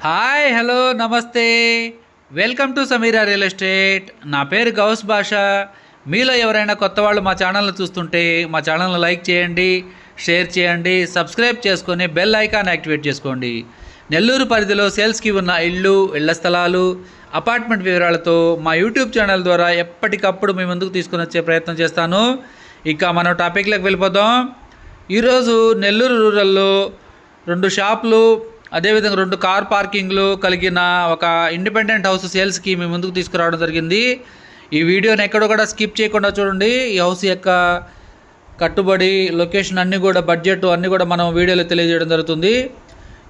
Hi hello నమస్తే welcome to Sameera real estate. నా పేరు గౌస్ భాషా. మీలో ఎవరైనా కొత్త వాళ్ళు మా ఛానల్ని చూస్తుంటే మా ఛానల్ని లైక్ చేయండి, షేర్ చేయండి, సబ్స్క్రైబ్ చేసుకొని బెల్ ఐకాన్ యాక్టివేట్ చేసుకోండి. నెల్లూరు పరిధిలో సేల్స్కి ఉన్న ఇళ్ల స్థలాలు, అపార్ట్మెంట్ వివరాలతో మా యూట్యూబ్ ఛానల్ ద్వారా ఎప్పటికప్పుడు మీ ముందుకు తీసుకుని వచ్చే ప్రయత్నం చేస్తాను. ఇక మనం టాపిక్లోకి వెళ్ళిపోదాం. ఈరోజు నెల్లూరు రూరల్లో 2 షాపులు, అదేవిధంగా 2 కార్ పార్కింగ్లు కలిగిన ఒక ఇండిపెండెంట్ హౌస్ సేల్స్కి మీ ముందుకు తీసుకురావడం జరిగింది. ఈ వీడియోని ఎక్కడ కూడా స్కిప్ చేయకుండా చూడండి. ఈ హౌస్ యొక్క కట్టుబడి, లొకేషన్ అన్నీ కూడా, బడ్జెట్ అన్నీ కూడా మనం వీడియోలో తెలియజేయడం జరుగుతుంది.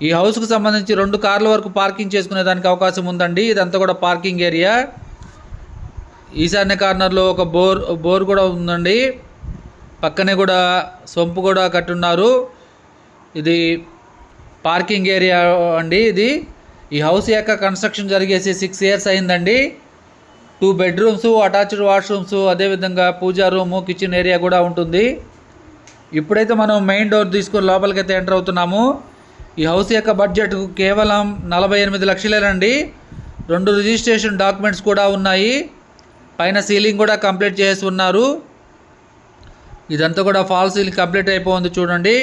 ఈ హౌస్కి సంబంధించి 2 కార్ల వరకు పార్కింగ్ చేసుకునే దానికి అవకాశం ఉందండి. ఇదంతా కూడా పార్కింగ్ ఏరియా. ఈశాన్య కార్నర్లో ఒక బోర్ కూడా ఉందండి. పక్కనే కూడా సొంపు కూడా కట్టున్నారు. ఇది పార్కింగ్ ఏరియా అండి. ఈ హౌస్ యొక్క కన్స్ట్రక్షన్ జరిగేసి 6 ఇయర్స్ అయిందండి. 2 బెడ్రూమ్స్, అటాచ్డ్ వాష్రూమ్స్, అదేవిధంగా పూజా రూము, కిచెన్ ఏరియా కూడా ఉంటుంది. ఇప్పుడైతే మనం మెయిన్ డోర్ తీసుకొని లోపలికైతే ఎంటర్ అవుతున్నాము. ఈ హౌస్ యొక్క బడ్జెట్ కేవలం 48 లక్షలేనండి. 2 రిజిస్ట్రేషన్ డాక్యుమెంట్స్ కూడా ఉన్నాయి. పైన సీలింగ్ కూడా కంప్లీట్ చేసి ఉన్నారు. ఇదంతా కూడా ఫాల్ సీలింగ్ కంప్లీట్ అయిపోయింది చూడండి.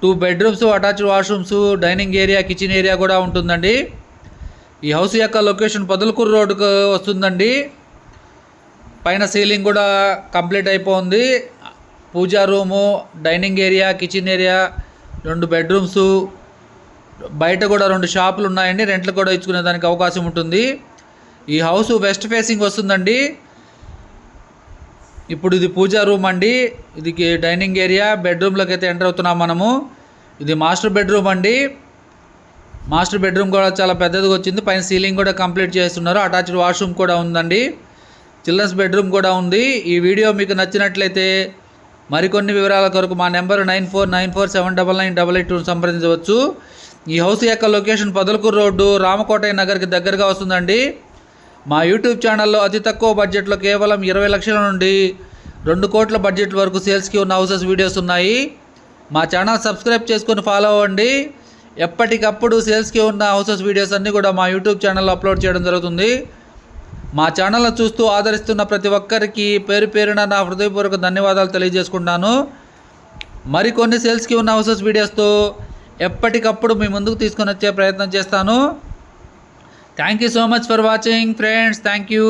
2 bedrooms, attached washrooms, dining area, kitchen area కూడా ఉంటుందండి. ఈ హౌస్ యొక్క లొకేషన్ పొదలకూరు రోడ్డుకు వస్తుందండి. పైన సీలింగ్ కూడా కంప్లీట్ అయిపోయింది. Puja room, dining area, kitchen area, 2 bedrooms, బయట కూడా 2 షాపులు ఉన్నాయండి. రెంట్లు కూడా ఇచ్చుకునే దానికి అవకాశం ఉంటుంది. ఈ హౌస్ వెస్ట్ ఫేసింగ్ వస్తుందండి. ఇప్పుడు ఇది పూజా రూమ్ అండి. ఇది డైనింగ్ ఏరియా. బెడ్రూమ్లోకి అయితే ఎంటర్ అవుతున్నాం మనము. ఇది మాస్టర్ బెడ్రూమ్ అండి. మాస్టర్ బెడ్రూమ్ కూడా చాలా పెద్దదిగా వచ్చింది. పైన సీలింగ్ కూడా కంప్లీట్ చేస్తున్నారు. అటాచ్డ్ వాష్రూమ్ కూడా ఉందండి. చిల్డ్రన్స్ బెడ్రూమ్ కూడా ఉంది. ఈ వీడియో మీకు నచ్చినట్లయితే మరికొన్ని వివరాల కొరకు మా నెంబర్ 9494799882 సంప్రదించవచ్చు. ఈ హౌస్ యొక్క లొకేషన్ పొదలకూరు రోడ్డు, రామకోటయ్య నగర్కి దగ్గరగా వస్తుందండి. మా యూట్యూబ్ ఛానల్లో అతి తక్కువ బడ్జెట్లో కేవలం 20 లక్షల నుండి 2 కోట్ల బడ్జెట్ వరకు సేల్స్కి ఉన్న హౌసెస్ వీడియోస్ ఉన్నాయి. మా ఛానల్ సబ్స్క్రైబ్ చేసుకొని ఫాలో అవ్వండి. ఎప్పటికప్పుడు సేల్స్కి ఉన్న హౌసెస్ వీడియోస్ అన్నీ కూడా మా యూట్యూబ్ ఛానల్లో అప్లోడ్ చేయడం జరుగుతుంది. మా ఛానల్ని చూస్తూ ఆదరిస్తున్న ప్రతి ఒక్కరికి పేరు పేరున నా హృదయపూర్వక ధన్యవాదాలు తెలియజేసుకుంటాను. మరికొన్ని సేల్స్కి ఉన్న హౌసెస్ వీడియోస్తో ఎప్పటికప్పుడు మీ ముందుకు తీసుకొని వచ్చే ప్రయత్నం చేస్తాను. Thank you so much for watching, friends. Thank you.